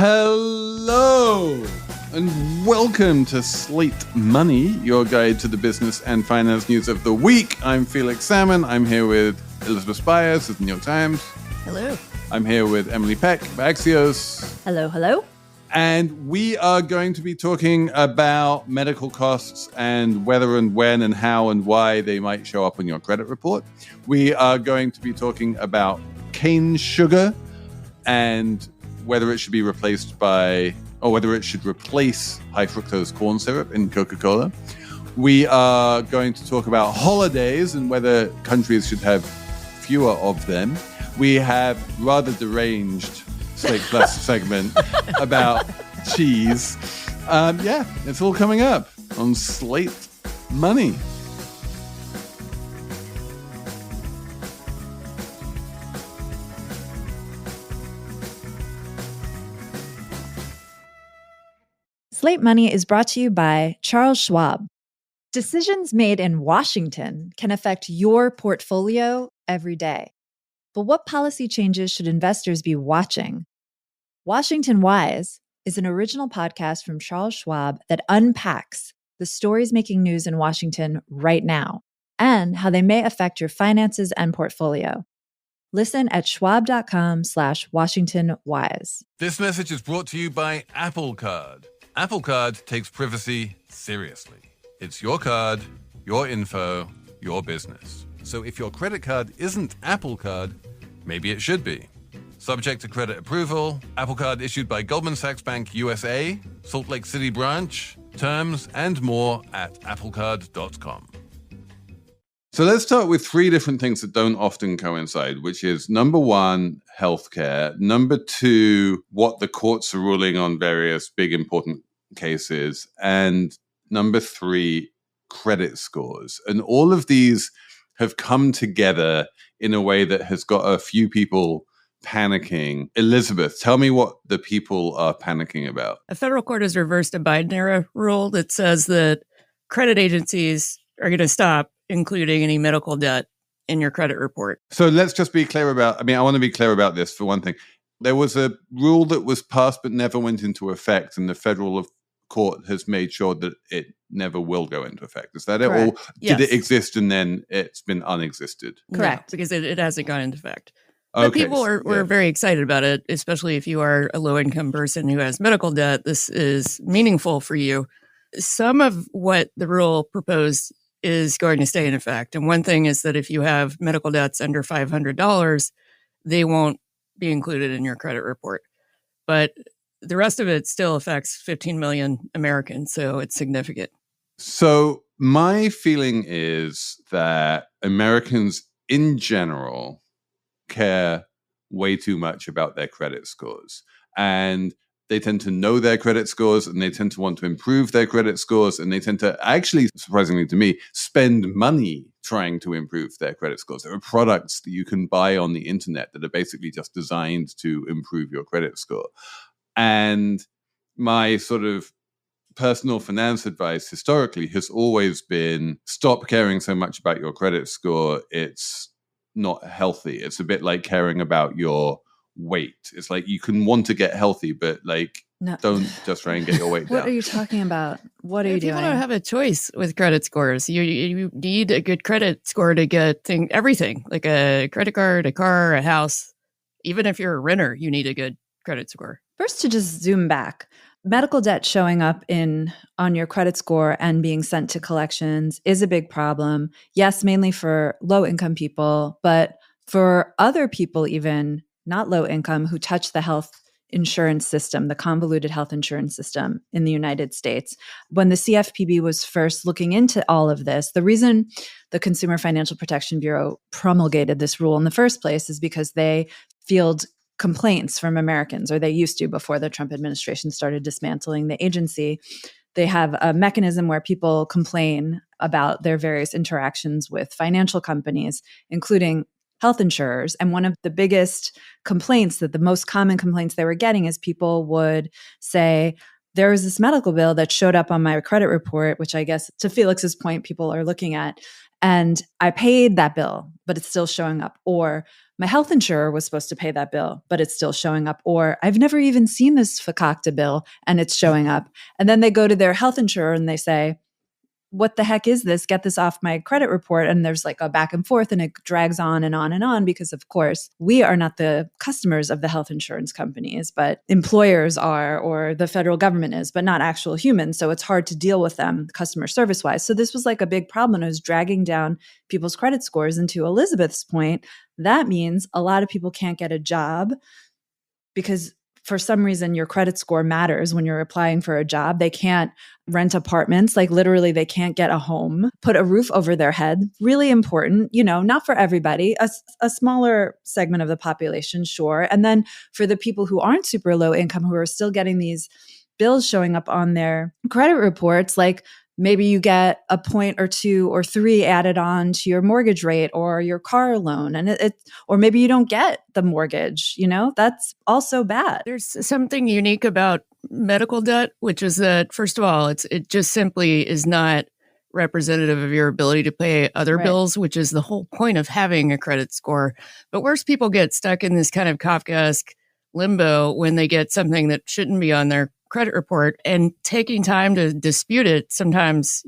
Hello, and welcome to Slate Money, your guide to the business and finance news of the week. I'm Felix Salmon. I'm here with Elizabeth Spiers of the New York Times. Hello. I'm here with Emily Peck of Axios. Hello, hello. And we are going to be talking about medical costs and whether and when and how and why they might show up on your credit report. We are going to be talking about cane sugar and whether it should be replaced by, or whether it should replace high fructose corn syrup in Coca-Cola. We are going to talk about holidays and whether countries should have fewer of them. We have rather deranged Slate Plus segment about cheese. It's all coming up on Slate Money. Slate Money is brought to you by Charles Schwab. Decisions made in Washington can affect your portfolio every day. But what policy changes should investors be watching? Washington Wise is an original podcast from Charles Schwab that unpacks the stories making news in Washington right now and how they may affect your finances and portfolio. Listen at schwab.com/WashingtonWise. This message is brought to you by Apple Card. Apple Card takes privacy seriously. It's your card, your info, your business. So if your credit card isn't Apple Card, maybe it should be. Subject to credit approval. Apple Card issued by Goldman Sachs Bank USA, Salt Lake City branch. Terms and more at applecard.com. So let's start with three different things that don't often coincide, which is number one, healthcare. Number two, what the courts are ruling on various big important cases. And number three, credit scores. And all of these have come together in a way that has got a few people panicking. Elizabeth, tell me what the people are panicking about. A federal court has reversed a Biden-era rule that says that credit agencies are going to stop including any medical debt in your credit report. So let's just be clear about, I want to be clear about this for one thing. There was a rule that was passed but never went into effect, and the federal court has made sure that it never will go into effect. Is that it? Correct. Or did it exist and then it's been unexisted? Correct. No, because it hasn't gone into effect. But Okay, people were very excited about it, especially if you are a low-income person who has medical debt. This is meaningful for you. Some of what the rule proposed is going to stay in effect. And one thing is that if you have medical debts under $500, they won't be included in your credit report. But the rest of it still affects 15 million Americans, so it's significant. So my feeling is that Americans in general care way too much about their credit scores. And they tend to know their credit scores, and they tend to want to improve their credit scores, and they tend to actually, surprisingly to me, spend money trying to improve their credit scores. There are products that you can buy on the internet that are basically just designed to improve your credit score. And my sort of personal finance advice historically has always been stop caring so much about your credit score. It's not healthy. It's a bit like caring about your weight. It's like you can want to get healthy, but don't just try and get your weight down. What are you talking about? What are you doing? People don't have a choice with credit scores. You need a good credit score to get everything, like a credit card, a car, a house. Even if you're a renter, you need a good credit score. First, to just zoom back, medical debt showing up on your credit score and being sent to collections is a big problem. Yes, mainly for low-income people, but for other people, even not low income, who touch the health insurance system, the convoluted health insurance system in the United States. When the CFPB was first looking into all of this, the reason the Consumer Financial Protection Bureau promulgated this rule in the first place is because they field complaints from Americans, or they used to before the Trump administration started dismantling the agency. They have a mechanism where people complain about their various interactions with financial companies, including health insurers. And one of the biggest complaints, that the most common complaints they were getting, is people would say, there was this medical bill that showed up on my credit report, which I guess to Felix's point, people are looking at. And I paid that bill, but it's still showing up. Or my health insurer was supposed to pay that bill, but it's still showing up. Or I've never even seen this FCOCTA bill and it's showing up. And then they go to their health insurer and they say, what the heck is this? Get this off my credit report. And there's like a back and forth and it drags on and on and on because, of course, we are not the customers of the health insurance companies, but employers are, or the federal government is, but not actual humans. So it's hard to deal with them customer service wise. So this was like a big problem. It was dragging down people's credit scores. And to Elizabeth's point, that means a lot of people can't get a job because for some reason, your credit score matters when you're applying for a job. They can't rent apartments. Like literally, they can't get a home, put a roof over their head. Really important, not for everybody, a smaller segment of the population, sure. And then for the people who aren't super low income, who are still getting these bills showing up on their credit reports, like maybe you get a point or 2 or 3 added on to your mortgage rate or your car loan. And or maybe you don't get the mortgage, that's also bad. There's something unique about medical debt, which is that, first of all, it just simply is not representative of your ability to pay other bills, which is the whole point of having a credit score. But worse, people get stuck in this kind of Kafkaesque limbo when they get something that shouldn't be on their credit report, and taking time to dispute it sometimes,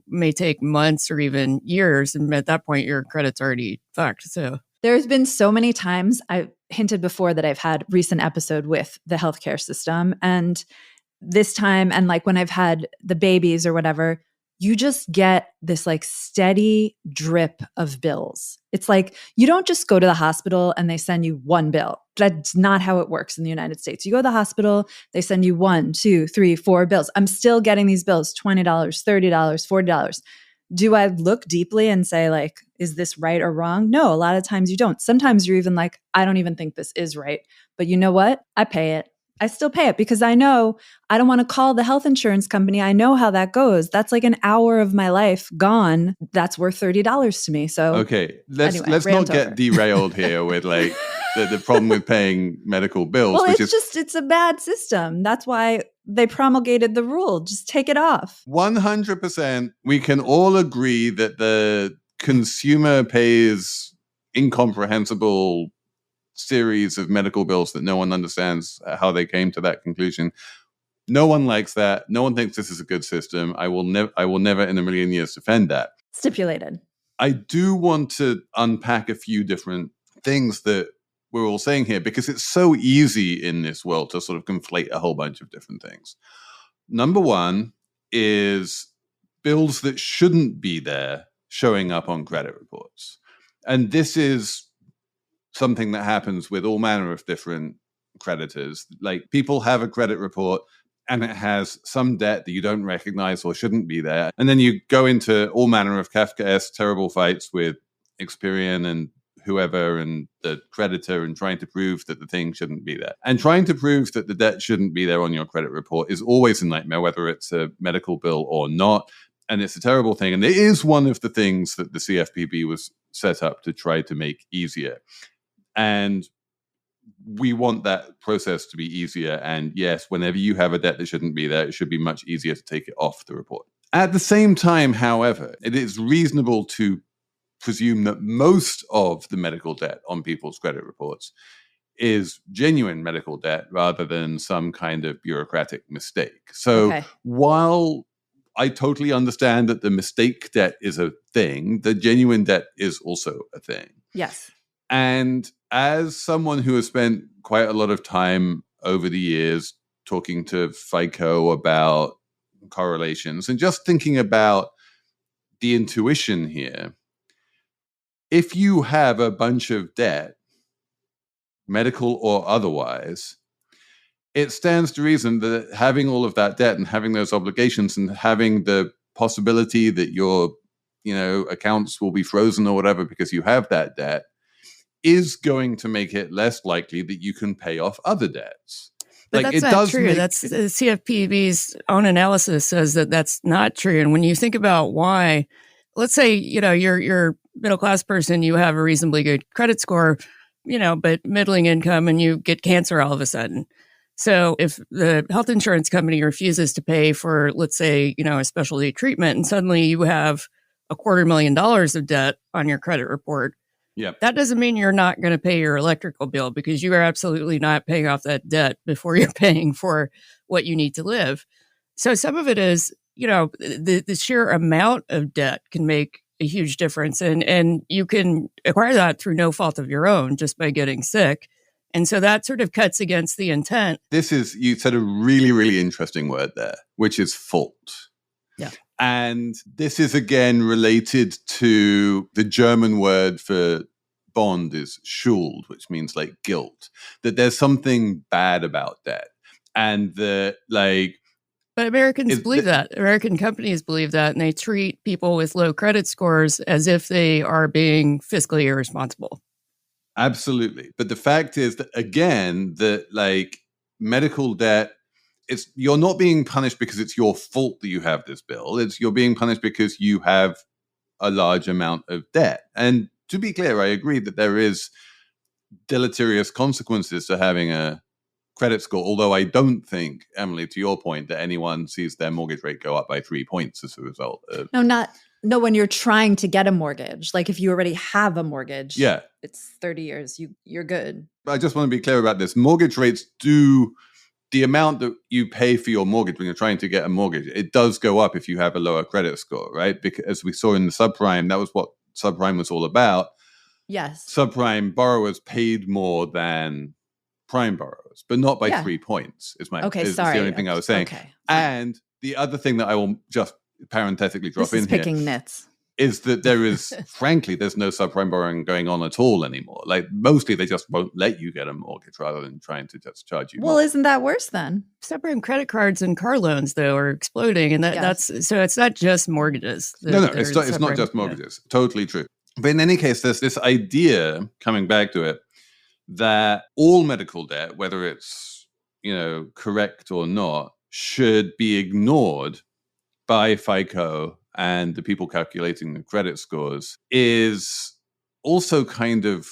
may take months or even years. And at that point, your credit's already fucked. So there's been so many times I hinted before that I've had recent episode with the healthcare system. And this time, and like when I've had the babies or whatever, you just get this like steady drip of bills. It's like you don't just go to the hospital and they send you one bill. That's not how it works in the United States. You go to the hospital, they send you 1, 2, 3, 4 bills. I'm still getting these bills, $20, $30, $40. Do I look deeply and say like, is this right or wrong? No, a lot of times you don't. Sometimes you're even like, I don't even think this is right. But you know what? I pay it. I still pay it because I know I don't want to call the health insurance company. I know how that goes. That's like an hour of my life gone. That's worth $30 to me. So okay, let's not get derailed here with like the problem with paying medical bills. Well, it's a bad system. That's why they promulgated the rule. Just take it off. 100%. We can all agree that the consumer pays incomprehensible series of medical bills that no one understands how they came to that conclusion. No one likes that. No one thinks this is a good system. I will never in a million years defend that. Stipulated. I do want to unpack a few different things that we're all saying here because it's so easy in this world to sort of conflate a whole bunch of different things. Number one is bills that shouldn't be there showing up on credit reports. And this is something that happens with all manner of different creditors. Like people have a credit report and it has some debt that you don't recognize or shouldn't be there. And then you go into all manner of Kafkaesque terrible fights with Experian and whoever and the creditor and trying to prove that the thing shouldn't be there. And trying to prove that the debt shouldn't be there on your credit report is always a nightmare, whether it's a medical bill or not. And it's a terrible thing. And it is one of the things that the CFPB was set up to try to make easier. And we want that process to be easier. And yes, whenever you have a debt that shouldn't be there, it should be much easier to take it off the report. At the same time, however, it is reasonable to presume that most of the medical debt on people's credit reports is genuine medical debt rather than some kind of bureaucratic mistake. So while I totally understand that the mistake debt is a thing, the genuine debt is also a thing. Yes. And as someone who has spent quite a lot of time over the years talking to FICO about correlations and just thinking about the intuition here, if you have a bunch of debt, medical or otherwise, it stands to reason that having all of that debt and having those obligations and having the possibility that your, accounts will be frozen or whatever because you have that debt is going to make it less likely that you can pay off other debts. But that's not true. That's the CFPB's own analysis says that that's not true. And when you think about why, let's say, you're a middle-class person, you have a reasonably good credit score, but middling income and you get cancer all of a sudden. So if the health insurance company refuses to pay for, let's say, a specialty treatment, and suddenly you have $250,000 of debt on your credit report, that doesn't mean you're not going to pay your electrical bill, because you are absolutely not paying off that debt before you're paying for what you need to live. So some of it is, the sheer amount of debt can make a huge difference. And you can acquire that through no fault of your own, just by getting sick. And so that sort of cuts against the intent. You said a really, really interesting word there, which is fault. Yeah. And this is again related to the German word for bond is Schuld, which means like guilt, that there's something bad about that. And but Americans believe that. American companies believe that, and they treat people with low credit scores as if they are being fiscally irresponsible. Absolutely. But the fact is that, again, that medical debt, you're not being punished because it's your fault that you have this bill. You're being punished because you have a large amount of debt. And to be clear, I agree that there is deleterious consequences to having a credit score, although I don't think, Emily, to your point, that anyone sees their mortgage rate go up by 3 points as a result of... No, when you're trying to get a mortgage, like if you already have a mortgage, it's 30 years, you're good. But I just want to be clear about this. Mortgage rates the amount that you pay for your mortgage when you're trying to get a mortgage, it does go up if you have a lower credit score, right? Because as we saw in the subprime, that was what subprime was all about. Yes. Subprime borrowers paid more than prime borrowers, but not by 3 points, is the only thing I was saying. Okay. And the other thing that I will just parenthetically drop in here picking nits, is that there is, frankly, there's no subprime borrowing going on at all anymore. Mostly they just won't let you get a mortgage rather than trying to just charge you more. Isn't that worse then? Subprime credit cards and car loans, though, are exploding. And that's so it's not just mortgages. No, it's not just mortgages. Yeah. Totally true. But in any case, there's this idea, coming back to it, that all medical debt, whether it's, correct or not, should be ignored by FICO and the people calculating the credit scores, is also kind of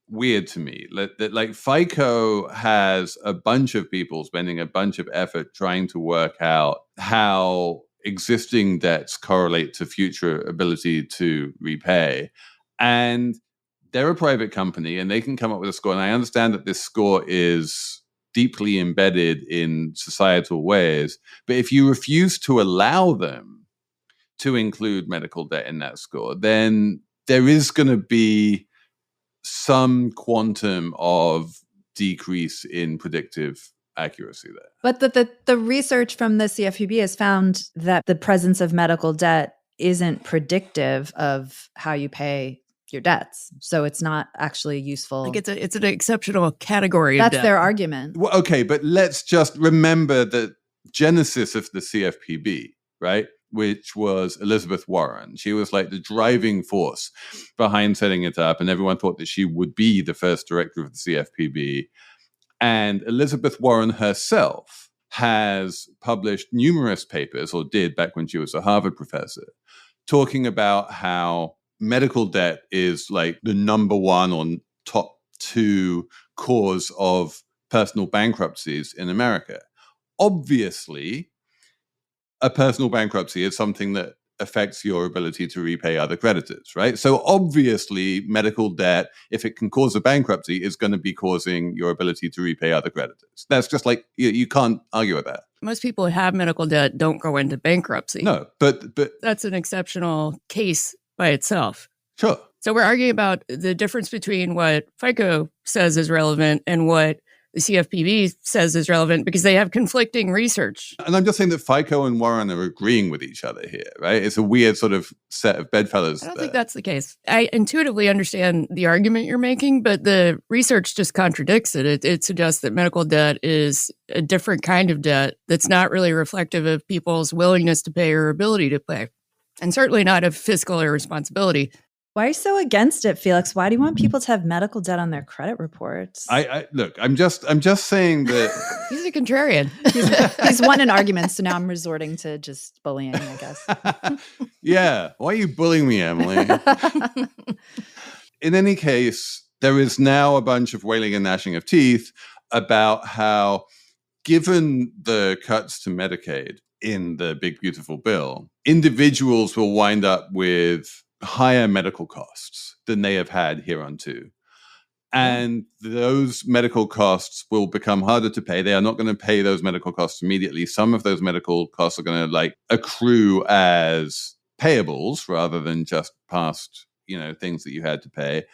weird to me. That FICO has a bunch of people spending a bunch of effort trying to work out how existing debts correlate to future ability to repay. And they're a private company and they can come up with a score. And I understand that this score is deeply embedded in societal ways. But if you refuse to allow them to include medical debt in that score, then there is going to be some quantum of decrease in predictive accuracy there. But the research from the CFPB has found that the presence of medical debt isn't predictive of how you pay your debts. So it's not actually useful. It's an exceptional category of debt. That's their argument. Well, okay, but let's just remember the genesis of the CFPB, right? Which was Elizabeth Warren. She was like the driving force behind setting it up, and everyone thought that she would be the first director of the CFPB. And Elizabeth Warren herself has published numerous papers, or did back when she was a Harvard professor, talking about how medical debt is like the number one or top two cause of personal bankruptcies in America. Obviously, a personal bankruptcy is something that affects your ability to repay other creditors, right? So obviously, medical debt, if it can cause a bankruptcy, is going to be causing your ability to repay other creditors. That's just like, you can't argue with that. Most people who have medical debt don't go into bankruptcy. No, but that's an exceptional case by itself. Sure. So we're arguing about the difference between what FICO says is relevant and what the CFPB says is relevant, because they have conflicting research. And I'm just saying that FICO and Warren are agreeing with each other here, right? It's a weird sort of set of bedfellows. I don't think that's the case. I intuitively understand the argument you're making, but the research just contradicts it. It suggests that medical debt is a different kind of debt that's not really reflective of people's willingness to pay or ability to pay, and certainly not of fiscal irresponsibility. Why are you so against it, Felix? Why do you want people to have medical debt on their credit reports? Look, I'm just saying that he's a contrarian. He's won an argument, so now I'm resorting to just bullying, I guess. Yeah. Why are you bullying me, Emily? In any case, there is now a bunch of wailing and gnashing of teeth about how given the cuts to Medicaid in the big, beautiful bill, individuals will wind up with higher medical costs than they have had hereunto. And those medical costs will become harder to pay. They are not going to pay those medical costs immediately. Some of those medical costs are going to accrue as payables rather than just past, things that you had to pay.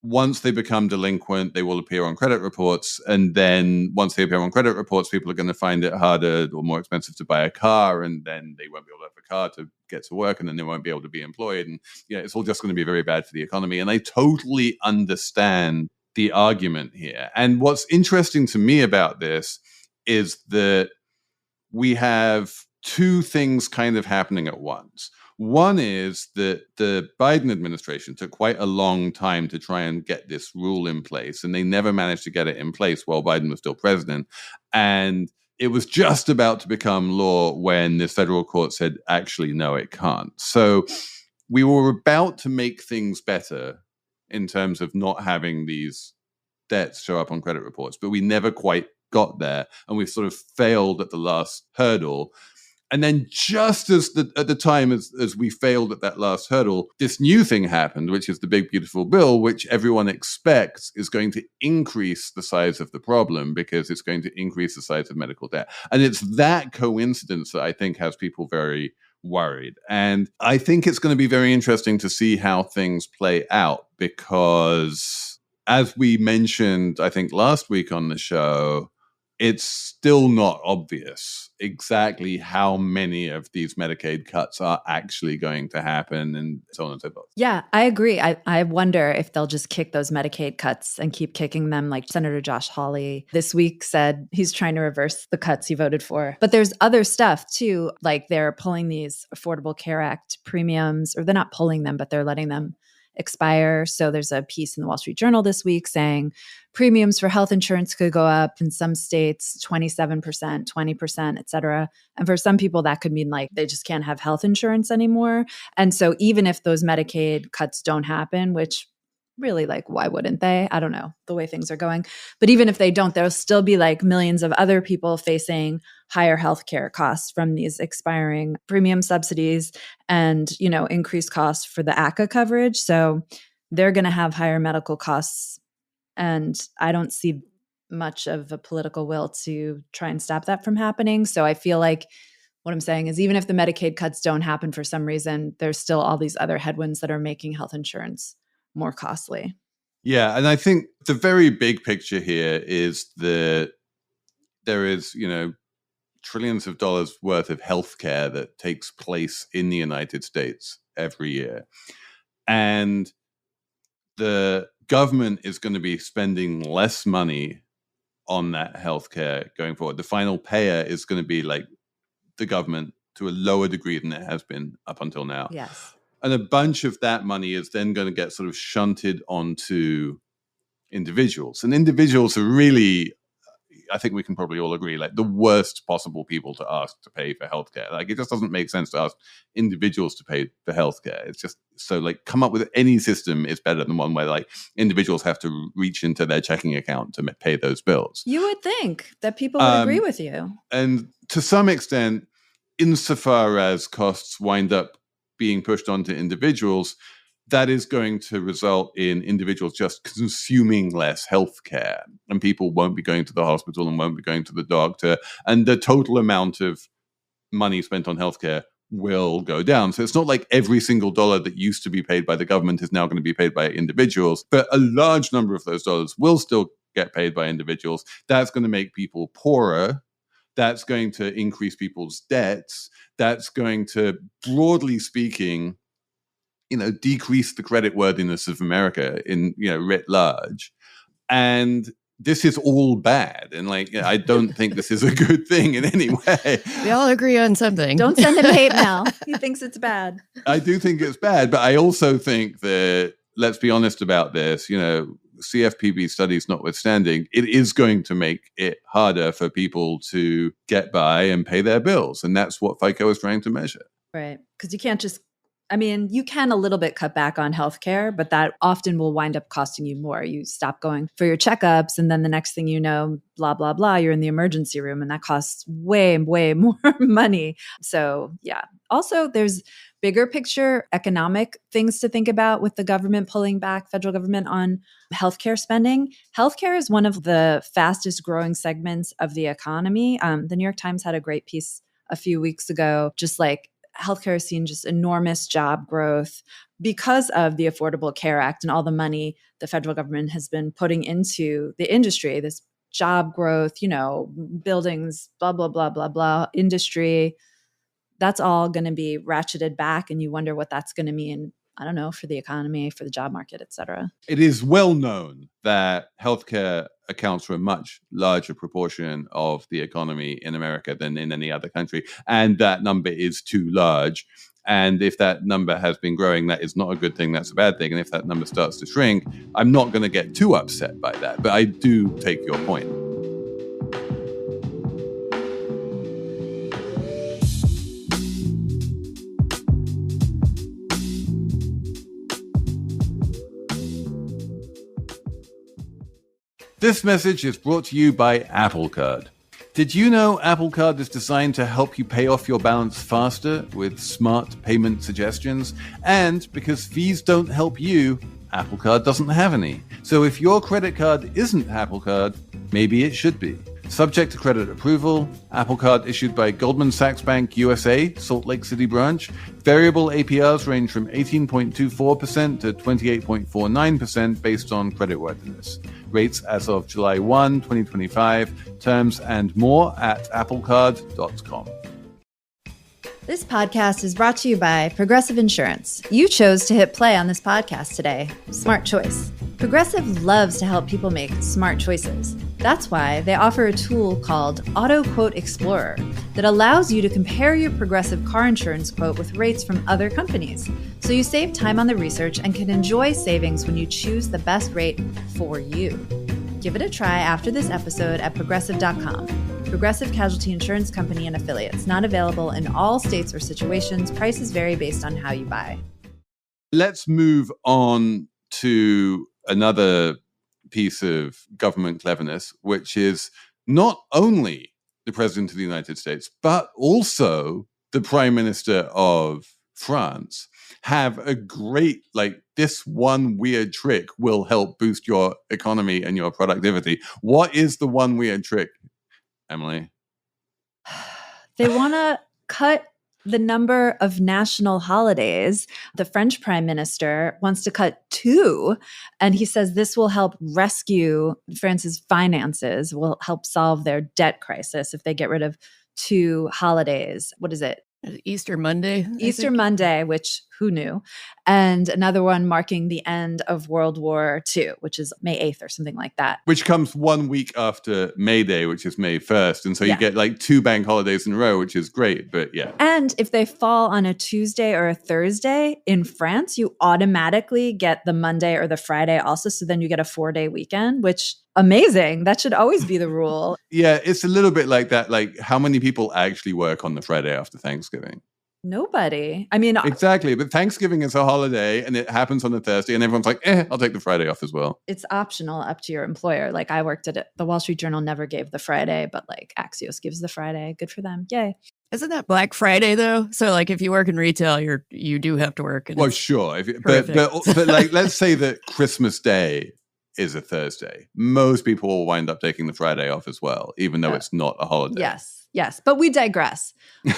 Once they become delinquent, they will appear on credit reports. And then once they appear on credit reports, people are going to find it harder or more expensive to buy a car. And then they won't be able to have a car to get to work. And then they won't be able to be employed. And it's all just going to be very bad for the economy. And I totally understand the argument here. And what's interesting to me about this is that we have two things kind of happening at once. One is that the Biden administration took quite a long time to try and get this rule in place, and they never managed to get it in place while Biden was still president. And it was just about to become law when the federal court said, actually, no, it can't. So we were about to make things better in terms of not having these debts show up on credit reports, but we never quite got there, and we sort of failed at the last hurdle. And then just at the time as we failed at that last hurdle, this new thing happened, which is the big, beautiful bill, which everyone expects is going to increase the size of the problem because it's going to increase the size of medical debt. And it's that coincidence that I think has people very worried. And I think it's going to be very interesting to see how things play out because, as we mentioned, I think last week on the show, it's still not obvious exactly how many of these Medicaid cuts are actually going to happen and so on and so forth. Yeah, I agree. I wonder if they'll just kick those Medicaid cuts and keep kicking them, like Senator Josh Hawley this week said he's trying to reverse the cuts he voted for. But there's other stuff too, like they're pulling these Affordable Care Act premiums, or they're not pulling them, but they're letting them expire. So there's a piece in the Wall Street Journal this week saying premiums for health insurance could go up in some states 27%, 20%, et cetera. And for some people, that could mean like they just can't have health insurance anymore. And so even if those Medicaid cuts don't happen, which really, like, why wouldn't they? I don't know the way things are going. But even if they don't, there'll still be like millions of other people facing higher healthcare costs from these expiring premium subsidies and, increased costs for the ACA coverage. So they're going to have higher medical costs. And I don't see much of a political will to try and stop that from happening. So I feel like what I'm saying is even if the Medicaid cuts don't happen for some reason, there's still all these other headwinds that are making health insurance more costly. Yeah, and I think the very big picture here is that there is, trillions of dollars worth of healthcare that takes place in the United States every year. And the government is going to be spending less money on that healthcare going forward. The final payer is going to be like the government to a lower degree than it has been up until now. Yes. And a bunch of that money is then going to get sort of shunted onto individuals. And individuals are really, I think we can probably all agree, like the worst possible people to ask to pay for healthcare. Like it just doesn't make sense to ask individuals to pay for healthcare. It's just so like come up with any system is better than one where like individuals have to reach into their checking account to pay those bills. You would think that people would agree with you. And to some extent, insofar as costs wind up being pushed onto individuals, that is going to result in individuals just consuming less healthcare, and people won't be going to the hospital and won't be going to the doctor, and the total amount of money spent on healthcare will go down. So it's not like every single dollar that used to be paid by the government is now going to be paid by individuals, but a large number of those dollars will still get paid by individuals. That's going to make people poorer. That's going to increase people's debts. That's going to, broadly speaking, decrease the creditworthiness of America in, writ large. And this is all bad. And I don't think this is a good thing in any way. We all agree on something. Don't send him hate mail. He thinks it's bad. I do think it's bad, but I also think that, let's be honest about this, CFPB studies notwithstanding, it is going to make it harder for people to get by and pay their bills. And that's what FICO is trying to measure. Right. Because you can't just I mean, you can a little bit cut back on healthcare, but that often will wind up costing you more. You stop going for your checkups, and then the next thing you know, blah, blah, blah, you're in the emergency room, and that costs way, way more money. So, yeah. Also, there's bigger picture economic things to think about with the government pulling back, federal government, on healthcare spending. Healthcare is one of the fastest growing segments of the economy. The New York Times had a great piece a few weeks ago, just like healthcare has seen just enormous job growth because of the Affordable Care Act and all the money the federal government has been putting into the industry, this job growth, buildings, blah, blah, blah, blah, blah, industry. That's all going to be ratcheted back. And you wonder what that's going to mean, I don't know, for the economy, for the job market, et cetera. It is well known that healthcare accounts for a much larger proportion of the economy in America than in any other country. And that number is too large. And if that number has been growing, that is not a good thing. That's a bad thing. And if that number starts to shrink, I'm not going to get too upset by that. But I do take your point. This message is brought to you by Apple Card. Did you know Apple Card is designed to help you pay off your balance faster with smart payment suggestions? And because fees don't help you, Apple Card doesn't have any. So if your credit card isn't Apple Card, maybe it should be. Subject to credit approval, Apple Card issued by Goldman Sachs Bank USA, Salt Lake City branch. Variable APRs range from 18.24% to 28.49% based on creditworthiness. Rates as of July 1, 2025. Terms and more at applecard.com. This podcast is brought to you by Progressive Insurance. You chose to hit play on this podcast today. Smart choice. Progressive loves to help people make smart choices. That's why they offer a tool called Auto Quote Explorer that allows you to compare your Progressive car insurance quote with rates from other companies. So you save time on the research and can enjoy savings when you choose the best rate for you. Give it a try after this episode at Progressive.com. Progressive Casualty Insurance Company and Affiliates. Not available in all states or situations. Prices vary based on how you buy. Let's move on to another piece of government cleverness, which is not only the President of the United States, but also the Prime Minister of France have a great, this one weird trick will help boost your economy and your productivity. What is the one weird trick, Emily? They want to cut the number of national holidays. The French prime minister wants to cut 2, and he says this will help rescue France's finances, will help solve their debt crisis if they get rid of 2 holidays. What is it? Easter Monday. Easter Monday, which who knew? And another one marking the end of World War II, which is May 8th or something like that. Which comes 1 week after May Day, which is May 1st. And so you get 2 bank holidays in a row, which is great. But yeah. And if they fall on a Tuesday or a Thursday in France, you automatically get the Monday or the Friday also. So then you get a 4-day weekend, which amazing. That should always be the rule. Yeah, it's a little bit like that. How many people actually work on the Friday after Thanksgiving? Nobody. I mean, exactly. But Thanksgiving is a holiday and it happens on a Thursday and everyone's like, I'll take the Friday off as well. It's optional up to your employer. I worked at it. The Wall Street Journal never gave the Friday, but Axios gives the Friday. Good for them. Yay. Isn't that Black Friday though? So if you work in retail, you do have to work. Well, sure. But let's say that Christmas Day is a Thursday. Most people will wind up taking the Friday off as well, even though it's not a holiday. Yes. But we digress.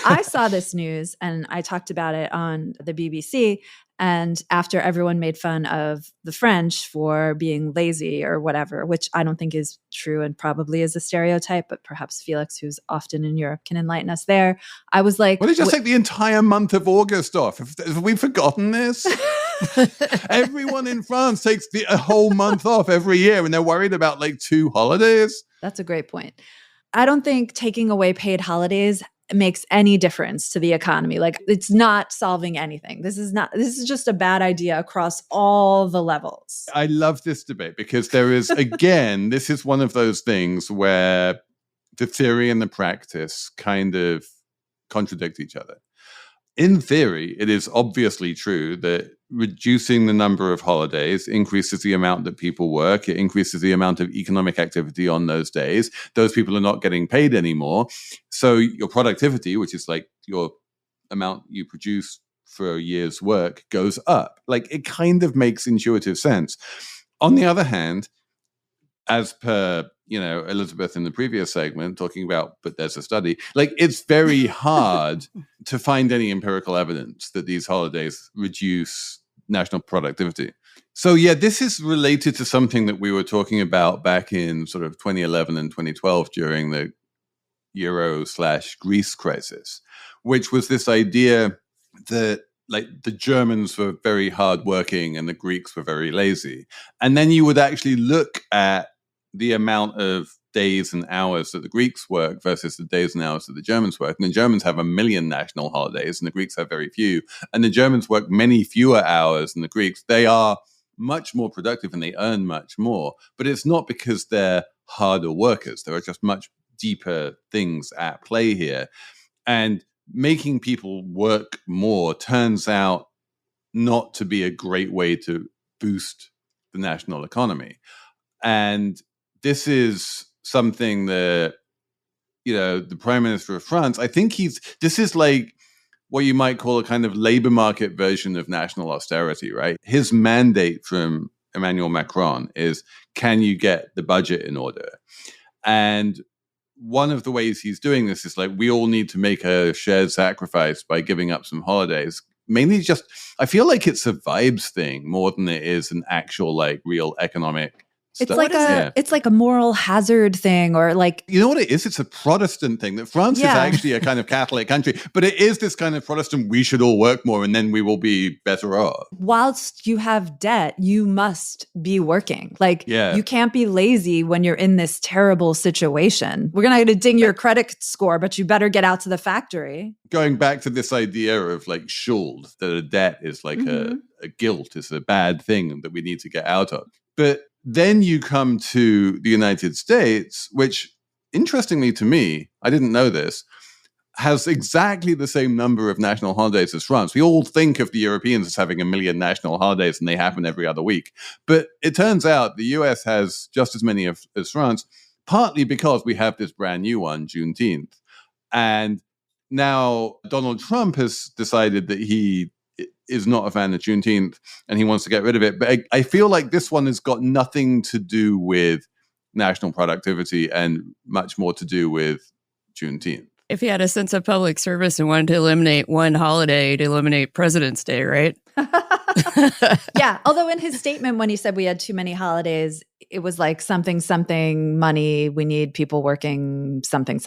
I saw this news and I talked about it on the BBC. And after everyone made fun of the French for being lazy or whatever, which I don't think is true and probably is a stereotype, but perhaps Felix, who's often in Europe, can enlighten us there. I was like, well, they just take the entire month of August off. Have we forgotten this? Everyone in France takes a whole month off every year and they're worried about 2 holidays. That's a great point. I don't think taking away paid holidays makes any difference to the economy. It's not solving anything. This is just a bad idea across all the levels. I love this debate because there is, again, this is one of those things where the theory and the practice kind of contradict each other. in theory, it is obviously true that reducing the number of holidays increases the amount that people work. It increases the amount of economic activity on those days. Those people are not getting paid anymore. So your productivity, which is like your amount you produce for a year's work, goes up. Like, it kind of makes intuitive sense. On the other hand, as per, Elizabeth in the previous segment talking about, but there's a study, like, it's very hard to find any empirical evidence that these holidays reduce national productivity. So yeah, this is related to something that we were talking about back in sort of 2011 and 2012 during the Euro/Greece crisis, which was this idea that like the Germans were very hardworking and the Greeks were very lazy. And then you would actually look at the amount of days and hours that the Greeks work versus the days and hours that the Germans work. And the Germans have 1 million national holidays and the Greeks have very few. And the Germans work many fewer hours than the Greeks. They are much more productive and they earn much more. But it's not because they're harder workers. There are just much deeper things at play here. And making people work more turns out not to be a great way to boost the national economy. And this is something that, the Prime Minister of France, I think this is like what you might call a kind of labor market version of national austerity, right? His mandate from Emmanuel Macron is, can you get the budget in order? And one of the ways he's doing this is like, we all need to make a shared sacrifice by giving up some holidays. Mainly just, I feel like it's a vibes thing more than it is an actual like real economic. It's like a moral hazard thing, or like, you know what it is? It's a Protestant thing. That France is actually a kind of Catholic country, but it is this kind of Protestant, we should all work more and then we will be better off. Whilst you have debt, you must be working. Like, you can't be lazy when you're in this terrible situation. We're going to ding your credit score, but you better get out to the factory. Going back to this idea of like Schuld, that a debt is like a guilt, is a bad thing that we need to get out of. But then you come to the United States, which, interestingly to me, I didn't know this, has exactly the same number of national holidays as France. We all think of the Europeans as having 1 million national holidays and they happen every other week. But it turns out the US has just as many as France, partly because we have this brand new one, Juneteenth. And now Donald Trump has decided that he is not a fan of Juneteenth and he wants to get rid of it. But I feel like this one has got nothing to do with national productivity and much more to do with Juneteenth. If he had a sense of public service and wanted to eliminate one holiday, to eliminate President's Day, right? Yeah. Although in his statement, when he said we had too many holidays, it was like something money. We need people working something.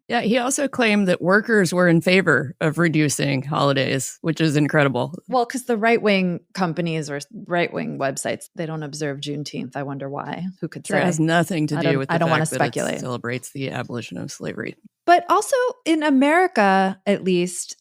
Yeah. He also claimed that workers were in favor of reducing holidays, which is incredible. Well, because the right-wing companies or right-wing websites, they don't observe Juneteenth. I wonder why. Who could say? It has nothing to do with the fact that speculate. It celebrates the abolition of slavery. But also in America, at least,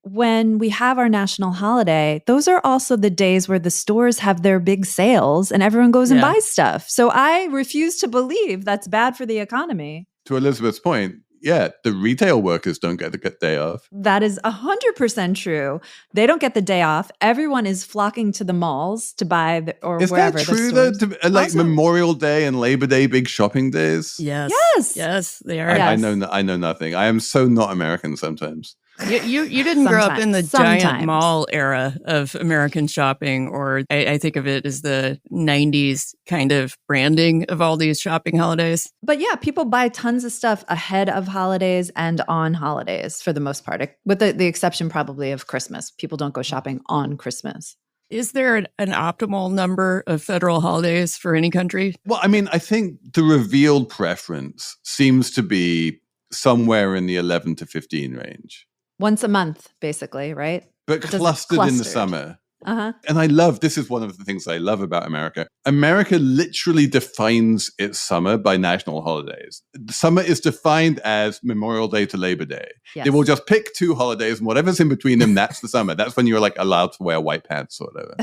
when we have our national holiday, those are also the days where the stores have their big sales and everyone goes and buys stuff. So I refuse to believe that's bad for the economy. To Elizabeth's point, the retail workers don't get the day off. That is 100% true. They don't get the day off. Everyone is flocking to the malls to buy is wherever. Is that true though? Like also, Memorial Day and Labor Day, big shopping days? Yes, they are. I know nothing. I am so not American sometimes. You didn't grow up in the giant mall era of American shopping, or I think of it as the 90s kind of branding of all these shopping holidays. But yeah, people buy tons of stuff ahead of holidays and on holidays for the most part, with the exception probably of Christmas. People don't go shopping on Christmas. Is there an optimal number of federal holidays for any country? Well, I mean, I think the revealed preference seems to be somewhere in the 11 to 15 range. Once a month, basically, right? But clustered in the summer. Uh-huh. And this is one of the things I love about America. America literally defines its summer by national holidays. Summer is defined as Memorial Day to Labor Day. Yes. They will just pick 2 holidays and whatever's in between them, that's the summer. That's when you're like allowed to wear white pants or whatever.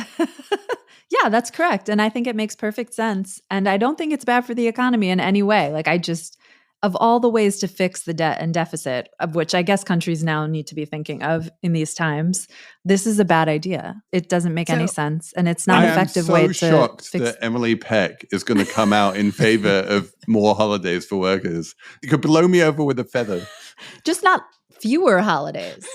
Yeah, that's correct. And I think it makes perfect sense. And I don't think it's bad for the economy in any way. Like of all the ways to fix the debt and deficit, of which I guess countries now need to be thinking of in these times, this is a bad idea. It doesn't make any sense. And it's not an effective way to fix. I am so shocked that Emily Peck is going to come out in favor of more holidays for workers. You could blow me over with a feather. Just not fewer holidays.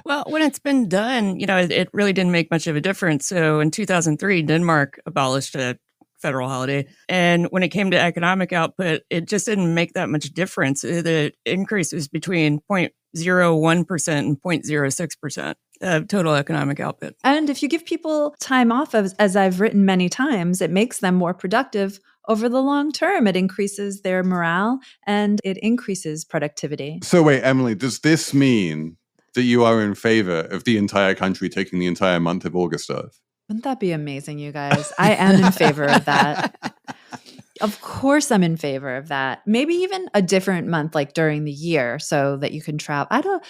Well, when it's been done, it really didn't make much of a difference. So in 2003, Denmark abolished a federal holiday. And when it came to economic output, it just didn't make that much difference. The increase was between 0.01% and 0.06% of total economic output. And if you give people time off, as I've written many times, it makes them more productive over the long term. It increases their morale and it increases productivity. So wait, Emily, does this mean that you are in favor of the entire country taking the entire month of August off? Wouldn't that be amazing, you guys? I am in favor of that. Of course I'm in favor of that. Maybe even a different month, like during the year, so that you can travel.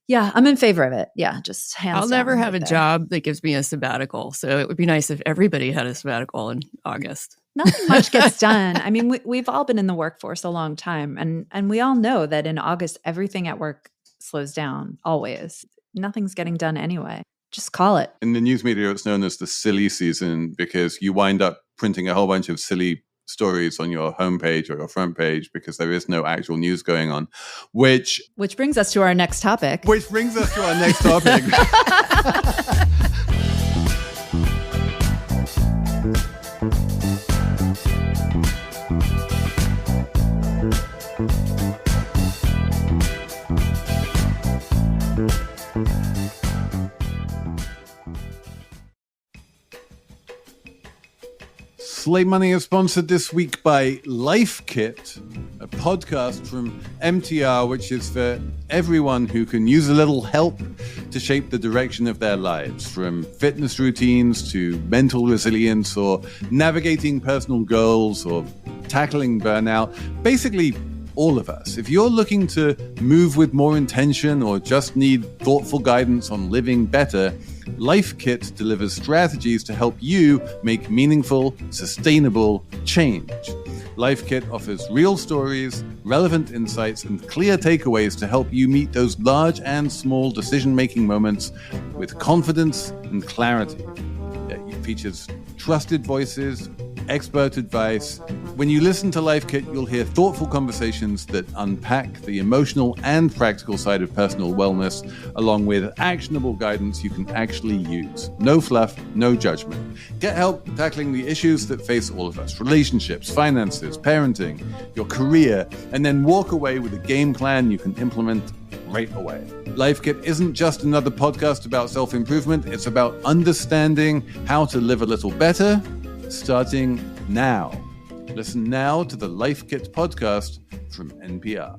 Yeah, I'm in favor of it. Yeah, just hands down. I'll never have a job that gives me a sabbatical. So it would be nice if everybody had a sabbatical in August. Nothing much gets done. I mean, we've all been in the workforce a long time. And we all know that in August, everything at work slows down, always. Nothing's getting done anyway. Just call it. In the news media, it's known as the silly season because you wind up printing a whole bunch of silly stories on your homepage or your front page because there is no actual news going on, which brings us to our next topic. Slate Money is sponsored this week by Life Kit, a podcast from MTR, which is for everyone who can use a little help to shape the direction of their lives, from fitness routines to mental resilience or navigating personal goals or tackling burnout. Basically, all of us. If you're looking to move with more intention or just need thoughtful guidance on living better, Life Kit delivers strategies to help you make meaningful, sustainable change. Life Kit offers real stories, relevant insights, and clear takeaways to help you meet those large and small decision-making moments with confidence and clarity. It features trusted voices, expert advice. When you listen to Life Kit, you'll hear thoughtful conversations that unpack the emotional and practical side of personal wellness, along with actionable guidance you can actually use. No fluff, no judgment. Get help tackling the issues that face all of us: relationships, finances, parenting, your career, and then walk away with a game plan you can implement right away. Life Kit isn't just another podcast about self-improvement. It's about understanding how to live a little better, starting now. Listen now to the Life Kit podcast from NPR.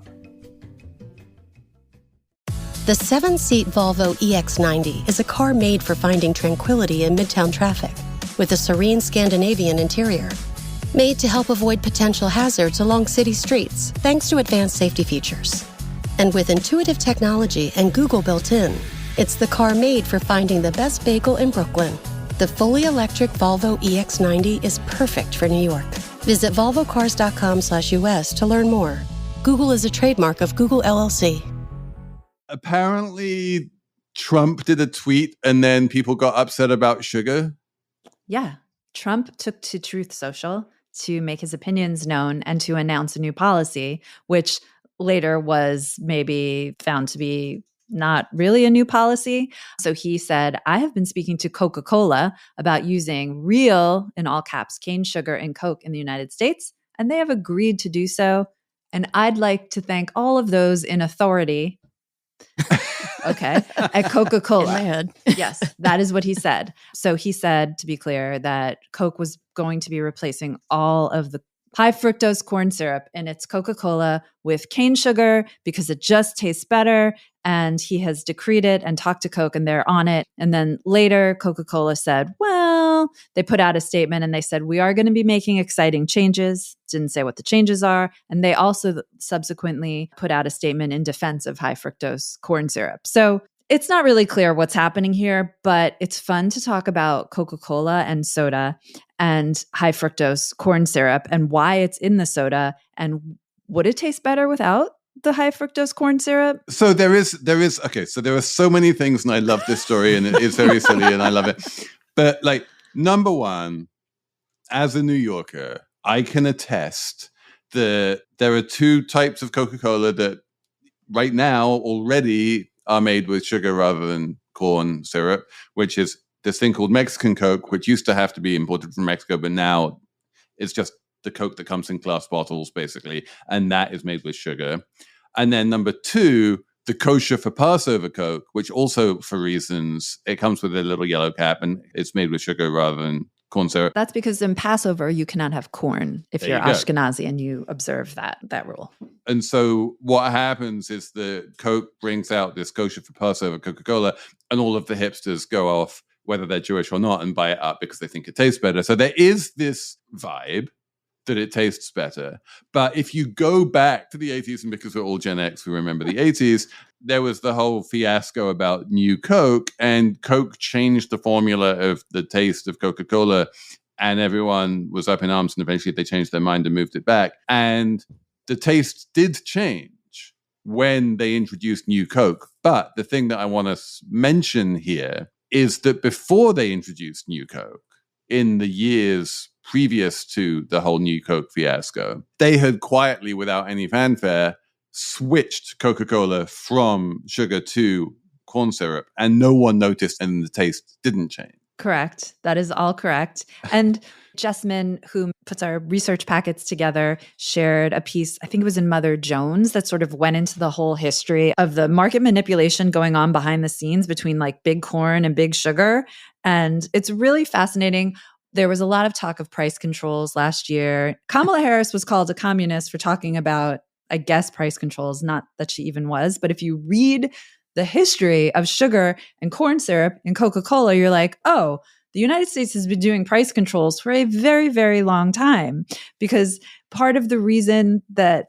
The 7-seat Volvo EX90 is a car made for finding tranquility in midtown traffic, with a serene Scandinavian interior. Made to help avoid potential hazards along city streets, thanks to advanced safety features. And with intuitive technology and Google built in, it's the car made for finding the best bagel in Brooklyn. The fully electric Volvo EX90 is perfect for New York. Visit volvocars.com/US to learn more. Google is a trademark of Google LLC. Apparently, Trump did a tweet and then people got upset about sugar. Yeah. Trump took to Truth Social to make his opinions known and to announce a new policy, which later was maybe found to be not really a new policy. So he said, I have been speaking to Coca-Cola about using real, in all caps, cane sugar in Coke in the United States, and they have agreed to do so. And I'd like to thank all of those in authority, okay, at Coca-Cola. In my head. Yes, that is what he said. So he said, to be clear, that Coke was going to be replacing all of the high fructose corn syrup in its Coca-Cola with cane sugar because it just tastes better. And he has decreed it and talked to Coke and they're on it. And then later Coca-Cola said, well, they put out a statement and they said, we are going to be making exciting changes. Didn't say what the changes are. And they also subsequently put out a statement in defense of high fructose corn syrup. So it's not really clear what's happening here, but it's fun to talk about Coca-Cola and soda and high fructose corn syrup and why it's in the soda and would it taste better without the high fructose corn syrup? So there is okay, so there are so many things, and I love this story, and it is very silly, and I love it. But like, number one, as a New Yorker, I can attest that there are two types of Coca-Cola that right now already are made with sugar rather than corn syrup, which is this thing called Mexican Coke, which used to have to be imported from Mexico, but now it's just the Coke that comes in glass bottles, basically, and that is made with sugar. And then number two, the kosher for Passover Coke, which also, for reasons, it comes with a little yellow cap and it's made with sugar rather than corn syrup. That's because in Passover, you cannot have corn if you're Ashkenazi and you observe that rule. And so what happens is the Coke brings out this kosher for Passover Coca-Cola, and all of the hipsters go off, whether they're Jewish or not, and buy it up because they think it tastes better. So there is this vibe that it tastes better. But if you go back to the 80s, and because we're all Gen X, we remember the 80s, there was the whole fiasco about New Coke, and Coke changed the formula of the taste of Coca-Cola, and everyone was up in arms, and eventually they changed their mind and moved it back. And the taste did change when they introduced New Coke. But the thing that I want to mention here is that before they introduced New Coke, in the years previous to the whole New Coke fiasco, they had quietly, without any fanfare, switched Coca-Cola from sugar to corn syrup, and no one noticed, and the taste didn't change. Correct. That is all correct. And Jessamine, who puts our research packets together, shared a piece, I think it was in Mother Jones, that sort of went into the whole history of the market manipulation going on behind the scenes between like big corn and big sugar. And it's really fascinating. There was a lot of talk of price controls last year. Kamala Harris was called a communist for talking about, I guess, price controls, not that she even was. But if you read the history of sugar and corn syrup and Coca-Cola, you're like, oh, the United States has been doing price controls for a very, very long time, because part of the reason that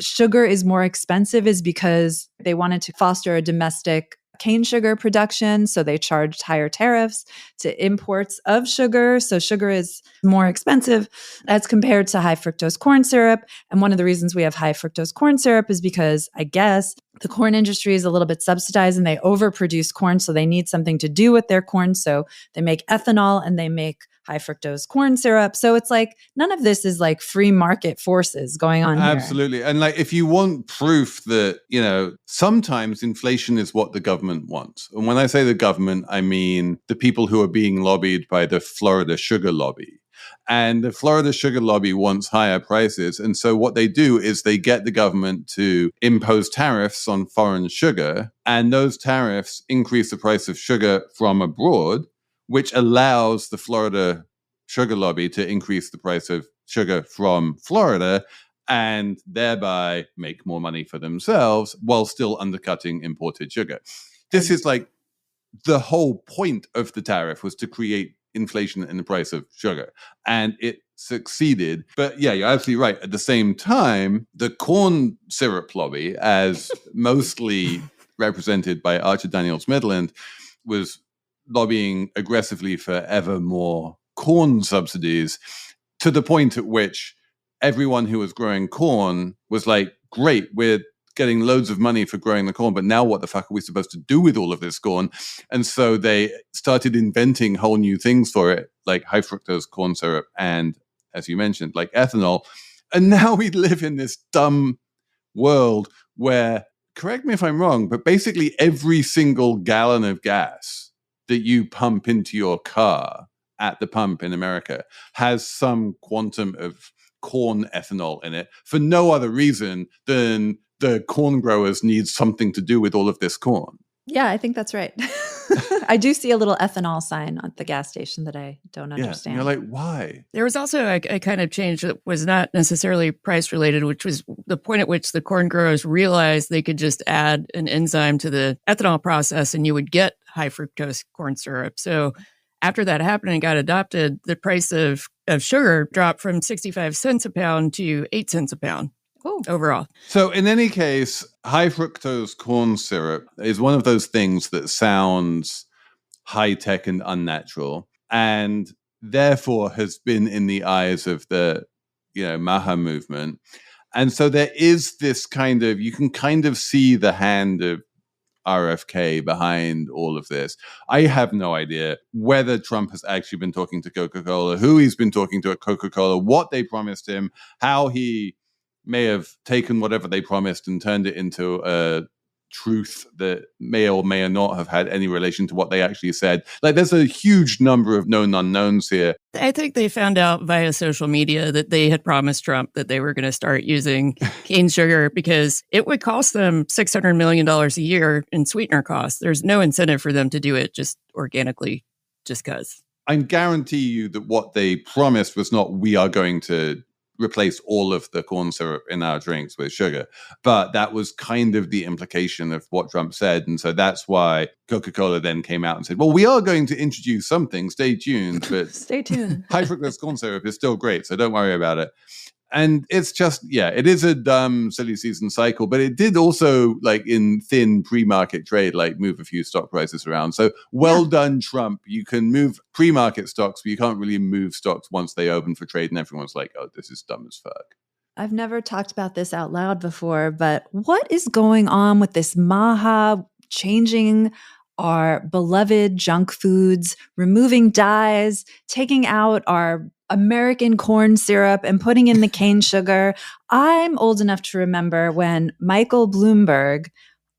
sugar is more expensive is because they wanted to foster a domestic cane sugar production. So they charged higher tariffs to imports of sugar. So sugar is more expensive as compared to high fructose corn syrup. And one of the reasons we have high fructose corn syrup is because, I guess, the corn industry is a little bit subsidized and they overproduce corn. So they need something to do with their corn. So they make ethanol and they make high fructose corn syrup. So it's like, none of this is like free market forces going on here. Absolutely. And like, if you want proof that, you know, sometimes inflation is what the government wants. And when I say the government, I mean the people who are being lobbied by the Florida sugar lobby. And the Florida sugar lobby wants higher prices. And so what they do is they get the government to impose tariffs on foreign sugar. And those tariffs increase the price of sugar from abroad, which allows the Florida sugar lobby to increase the price of sugar from Florida and thereby make more money for themselves while still undercutting imported sugar. This is like the whole point of the tariff was to create inflation in the price of sugar, and it succeeded. But yeah, you're absolutely right. At the same time, the corn syrup lobby, as mostly represented by Archer Daniels Midland, was lobbying aggressively for ever more corn subsidies, to the point at which everyone who was growing corn was like, great, we're getting loads of money for growing the corn, but now what the fuck are we supposed to do with all of this corn? And so they started inventing whole new things for it, like high fructose corn syrup and, as you mentioned, like ethanol. And now we live in this dumb world where, correct me if I'm wrong, but basically every single gallon of gas that you pump into your car at the pump in America has some quantum of corn ethanol in it for no other reason than the corn growers need something to do with all of this corn. Yeah, I think that's right. I do see a little ethanol sign at the gas station that I don't understand. You're like, why? There was also a kind of change that was not necessarily price related, which was the point at which the corn growers realized they could just add an enzyme to the ethanol process and you would get high fructose corn syrup. So after that happened and got adopted, the price of sugar dropped from 65 cents a pound to 8 cents a pound. Overall. So in any case, high fructose corn syrup is one of those things that sounds high-tech and unnatural, and therefore has been in the eyes of the, MAHA movement And so there is this kind of, you can kind of see the hand of RFK behind all of this. I have no idea whether Trump has actually been talking to Coca-Cola, who he's been talking to at Coca-Cola, what they promised him, how he may have taken whatever they promised and turned it into a truth that may or may not have had any relation to what they actually said. Like, there's a huge number of known unknowns here. I think they found out via social media that they had promised Trump that they were going to start using cane sugar because it would cost them $600 million a year in sweetener costs. There's no incentive for them to do it just organically, just because. I guarantee you that what they promised was not, we are going to replace all of the corn syrup in our drinks with sugar. But that was kind of the implication of what Trump said. And so that's why Coca-Cola then came out and said, well, we are going to introduce something. Stay tuned. But stay tuned. High fructose corn syrup is still great, so don't worry about it. And it's just, yeah, it is a dumb, silly season cycle, but it did also, like in thin pre-market trade, like move a few stock prices around. So well done, Trump. You can move pre-market stocks, but you can't really move stocks once they open for trade and everyone's like, oh, this is dumb as fuck. I've never talked about this out loud before, but what is going on with this Maha changing our beloved junk foods, removing dyes, taking out our American corn syrup and putting in the cane sugar? I'm old enough to remember when Michael Bloomberg,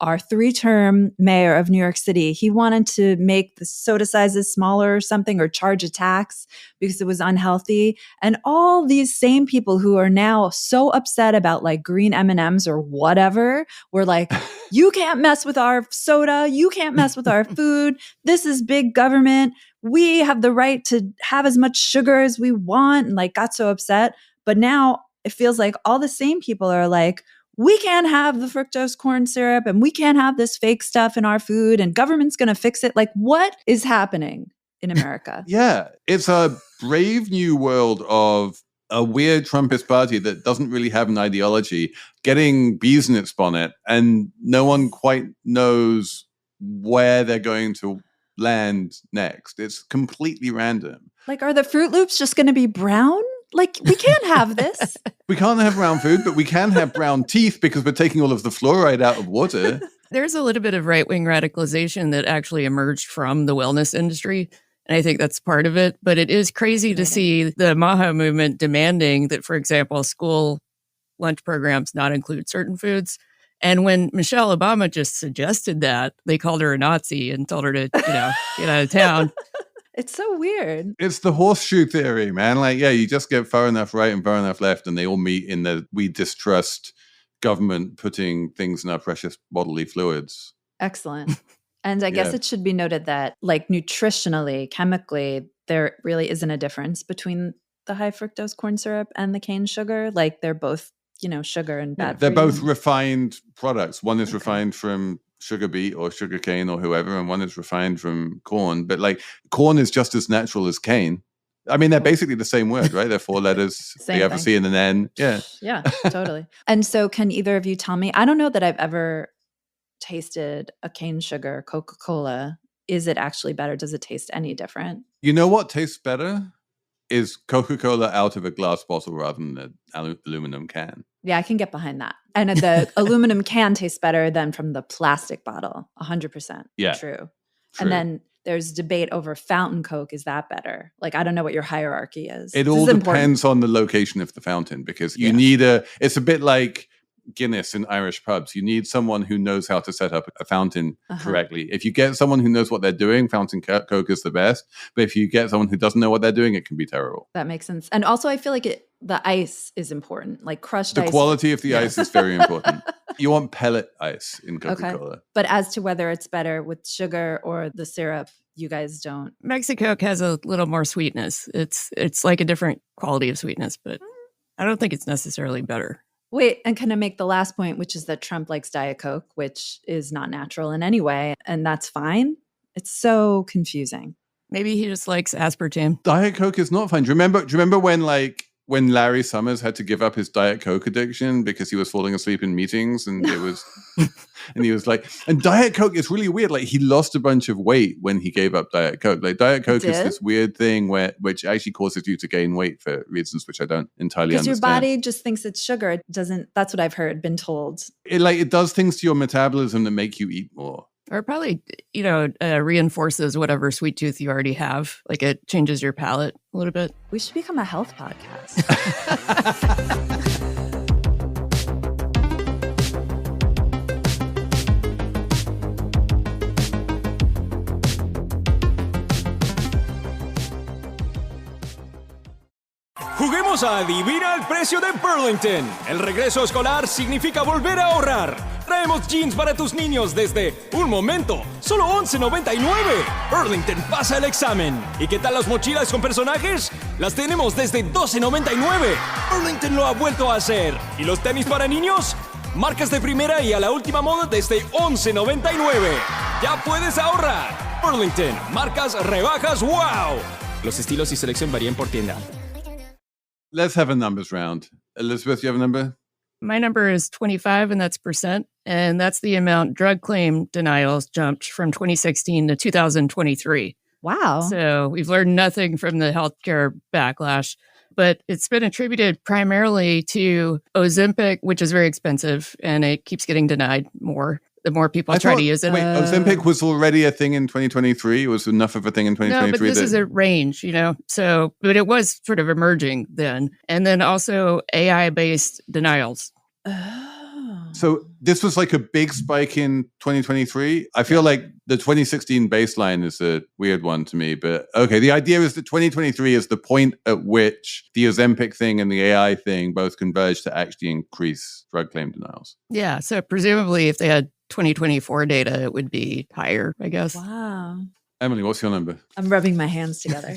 our 3-term mayor of New York City, he wanted to make the soda sizes smaller or something, or charge a tax because it was unhealthy. And all these same people who are now so upset about like green M&Ms or whatever were like, you can't mess with our soda. You can't mess with our food. This is big government. We have the right to have as much sugar as we want, and like got so upset. But now it feels like all the same people are like, we can't have the fructose corn syrup and we can't have this fake stuff in our food and government's going to fix it. Like, what is happening in America? Yeah, it's a brave new world of a weird Trumpist party that doesn't really have an ideology getting bees in its bonnet, and no one quite knows where they're going to land next. It's completely random. Like, are the Fruit Loops just going to be brown? Like, we can't have this. We can't have brown food, but we can have brown teeth because we're taking all of the fluoride out of water. There's a little bit of right-wing radicalization that actually emerged from the wellness industry, and I think that's part of it. But it is crazy to see the Maha movement demanding that, for example, school lunch programs not include certain foods. And when Michelle Obama just suggested that, they called her a Nazi and told her to, get out of town. It's so weird. It's the horseshoe theory, man. Like, yeah, you just get far enough right and far enough left, and they all meet in the we distrust government putting things in our precious bodily fluids. Excellent. And I guess it should be noted that, like, nutritionally, chemically, there really isn't a difference between the high fructose corn syrup and the cane sugar. Like, they're both, sugar and bad. They're both refined products. One is refined from sugar beet or sugar cane or whoever, and one is refined from corn. But like, corn is just as natural as cane. I mean, they're basically the same word, right? They're 4 letters. They have a C and an N. Yeah. Yeah, totally. And so can either of you tell me, I don't know that I've ever tasted a cane sugar Coca-Cola. Is it actually better? Does it taste any different? You know what tastes better? Is Coca-Cola out of a glass bottle rather than an aluminum can. Yeah, I can get behind that. And the aluminum can taste better than from the plastic bottle. 100%. Yeah. True. And then there's debate over fountain Coke. Is that better? Like, I don't know what your hierarchy is. It all depends on the location of the fountain, because you need it's a bit like Guinness in Irish pubs. You need someone who knows how to set up a fountain correctly. If you get someone who knows what they're doing, fountain Coke is the best. But if you get someone who doesn't know what they're doing, it can be terrible. That makes sense. And also, I feel like the ice is important, like crushed ice. The quality of the ice is very important. You want pellet ice in Coca-Cola. Okay. But as to whether it's better with sugar or the syrup, you guys don't. Mexicoke has a little more sweetness. It's like a different quality of sweetness, but I don't think it's necessarily better. Wait, and can I make the last point, which is that Trump likes Diet Coke, which is not natural in any way, and that's fine? It's so confusing. Maybe he just likes aspartame. Diet Coke is not fine. Do you remember when, like, when Larry Summers had to give up his Diet Coke addiction because he was falling asleep in meetings, and it was, and he was like, and Diet Coke is really weird. Like he lost a bunch of weight when he gave up Diet Coke. Like Diet Coke is this weird thing which actually causes you to gain weight for reasons which I don't entirely understand. Because your body just thinks it's sugar. It doesn't. That's what I've heard, been told. It does things to your metabolism that make you eat more. Or probably, reinforces whatever sweet tooth you already have. Like it changes your palate a little bit. We should become a health podcast. Juguemos a Adivina el precio de Burlington. El regreso escolar significa volver a ahorrar. Traemos jeans para tus niños desde, un momento, solo $11.99. Burlington pasa el examen. ¿Y qué tal las mochilas con personajes? Las tenemos desde $12.99. Burlington lo ha vuelto a hacer. ¿Y los tenis para niños? Marcas de primera y a la última moda desde $11.99. Ya puedes ahorrar. Burlington, marcas, rebajas, wow. Los estilos y selección varían por tienda. Let's have a numbers round. Elizabeth, you have a number? My number is 25, and that's percent. And that's the amount drug claim denials jumped from 2016 to 2023. Wow. So we've learned nothing from the healthcare backlash, but it's been attributed primarily to Ozempic, which is very expensive, and it keeps getting denied more. The more people try to use it. Wait, Ozempic was already a thing in 2023? It was enough of a thing in 2023? No, but this is a range, So, but it was sort of emerging then. And then also AI-based denials. Oh. So this was like a big spike in 2023. I feel like the 2016 baseline is a weird one to me. But okay, the idea is that 2023 is the point at which the Ozempic thing and the AI thing both converge to actually increase drug claim denials. Yeah, so presumably if they had 2024 data, it would be higher, I guess. Wow. Emily, what's your number? I'm rubbing my hands together.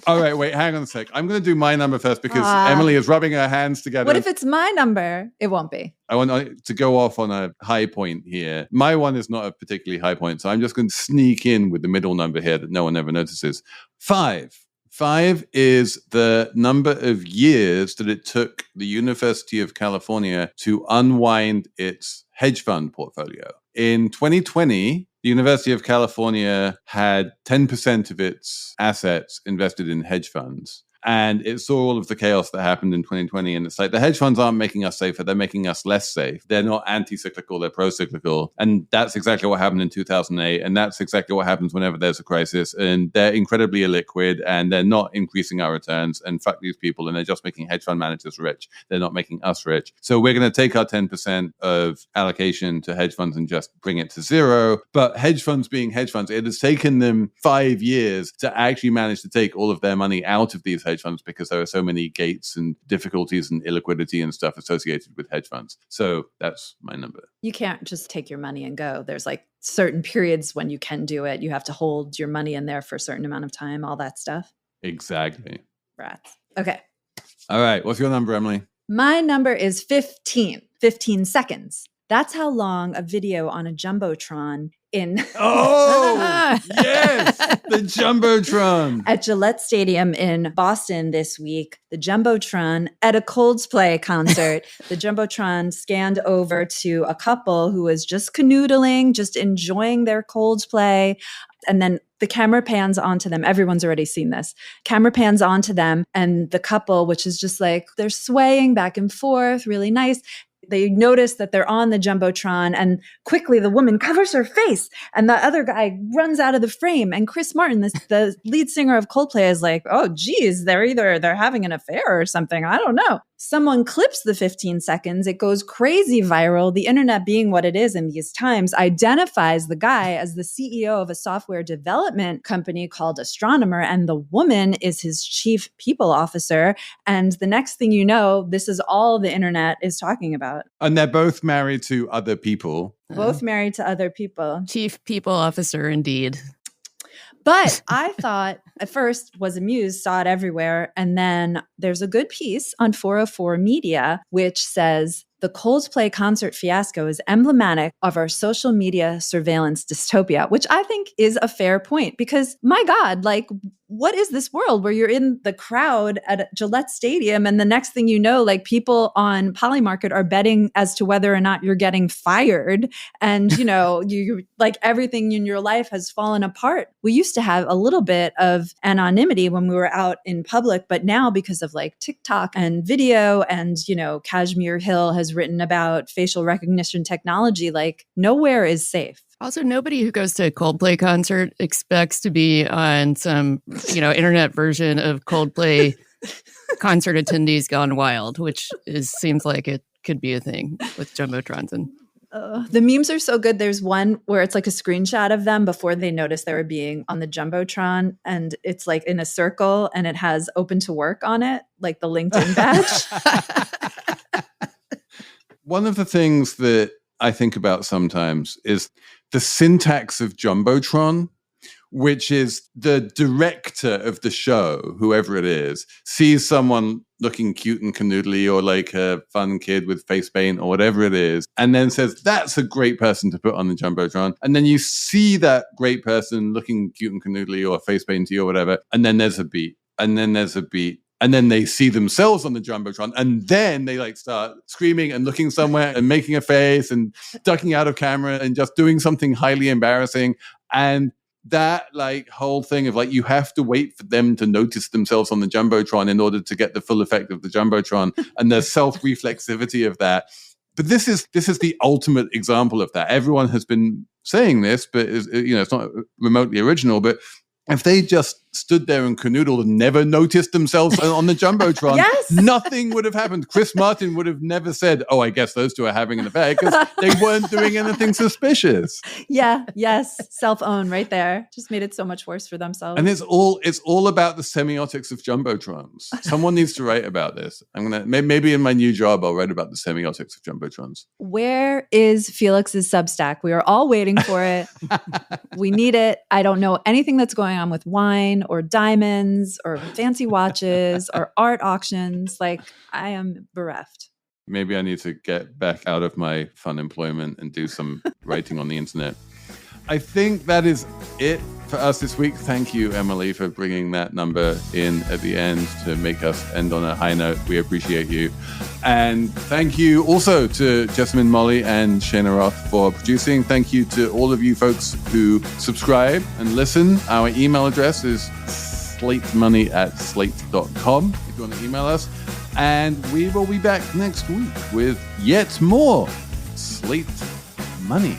All right, wait, hang on a sec. I'm going to do my number first because Emily is rubbing her hands together. What if it's my number? It won't be. I want to go off on a high point here. My one is not a particularly high point, so I'm just going to sneak in with the middle number here that no one ever notices. 5. 5 is the number of years that it took the University of California to unwind its hedge fund portfolio. In 2020, the University of California had 10% of its assets invested in hedge funds. And it saw all of the chaos that happened in 2020. And it's like, the hedge funds aren't making us safer. They're making us less safe. They're not anti-cyclical. They're pro-cyclical. And that's exactly what happened in 2008. And that's exactly what happens whenever there's a crisis. And they're incredibly illiquid. And they're not increasing our returns. And fuck these people. And they're just making hedge fund managers rich. They're not making us rich. So we're going to take our 10% of allocation to hedge funds and just bring it to zero. But hedge funds being hedge funds, it has taken them 5 years to actually manage to take all of their money out of these hedge funds because there are so many gates and difficulties and illiquidity and stuff associated with hedge funds. So that's my number. You can't just take your money and go. There's like certain periods when you can do it. You have to hold your money in there for a certain amount of time, all that stuff. Exactly. Rats. Okay. All right. What's your number, Emily? My number is 15 seconds. That's how long a video on a Jumbotron yes, the Jumbotron. At Gillette Stadium in Boston this week, the Jumbotron at a Coldplay concert, the Jumbotron scanned over to a couple who was just canoodling, just enjoying their Coldplay. And then the camera pans onto them. Everyone's already seen this. Camera pans onto them and the couple, which is just like, they're swaying back and forth, really nice. They notice that they're on the Jumbotron and quickly the woman covers her face and the other guy runs out of the frame. And Chris Martin, the lead singer of Coldplay, is like, oh, geez, they're having an affair or something. I don't know. Someone clips the 15 seconds. It goes crazy viral. The internet, being what it is in these times, identifies the guy as the CEO of a software development company called Astronomer, and the woman is his chief people officer. And the next thing you know, this is all the internet is talking about. And they're both married to other people. Both married to other people. Chief people officer, indeed. But I thought at first was amused, saw it everywhere. And then there's a good piece on 404 Media, which says the Coldplay concert fiasco is emblematic of our social media surveillance dystopia, which I think is a fair point because my God, like what is this world where you're in the crowd at Gillette Stadium and the next thing you know, like people on Polymarket are betting as to whether or not you're getting fired. And, you like everything in your life has fallen apart. We used to have a little bit of anonymity when we were out in public, but now because of like TikTok and video and, Kashmir Hill has written about facial recognition technology, like nowhere is safe. Also, nobody who goes to a Coldplay concert expects to be on some, internet version of Coldplay concert attendees gone wild, which seems like it could be a thing with Jumbotrons. And the memes are so good. There's one where it's like a screenshot of them before they noticed they were being on the Jumbotron, and it's like in a circle and it has open to work on it, like the LinkedIn badge. One of the things that I think about sometimes is the syntax of Jumbotron, which is the director of the show, whoever it is, sees someone looking cute and canoodly or like a fun kid with face paint or whatever it is, and then says, that's a great person to put on the Jumbotron. And then you see that great person looking cute and canoodly or face painty or whatever, and then there's a beat, and then there's a beat. And then they see themselves on the Jumbotron, and then they like start screaming and looking somewhere and making a face and ducking out of camera and just doing something highly embarrassing. And that like whole thing of like, you have to wait for them to notice themselves on the Jumbotron in order to get the full effect of the Jumbotron and the self-reflexivity of that. But this is the ultimate example of that. Everyone has been saying this, but it's not remotely original, but if they just stood there and canoodled and never noticed themselves on the Jumbotron, yes, nothing would have happened. Chris Martin would have never said, oh, I guess those two are having an affair, because they weren't doing anything suspicious. Yeah, yes. Self-own right there. Just made it so much worse for themselves. And it's all about the semiotics of Jumbotrons. Someone needs to write about this. Maybe in my new job, I'll write about the semiotics of Jumbotrons. Where is Felix's Substack? We are all waiting for it. We need it. I don't know anything that's going on with wine or diamonds or fancy watches or art auctions. Like, I am bereft. Maybe I need to get back out of my fun employment and do some writing on the internet. I think that is it for us this week. Thank you, Emily, for bringing that number in at the end to make us end on a high note. We appreciate you. And thank you also to Jessamine Molly and Shana Roth for producing. Thank you to all of you folks who subscribe and listen. Our email address is slatemoney@slate.com if you want to email us. And we will be back next week with yet more Slate Money.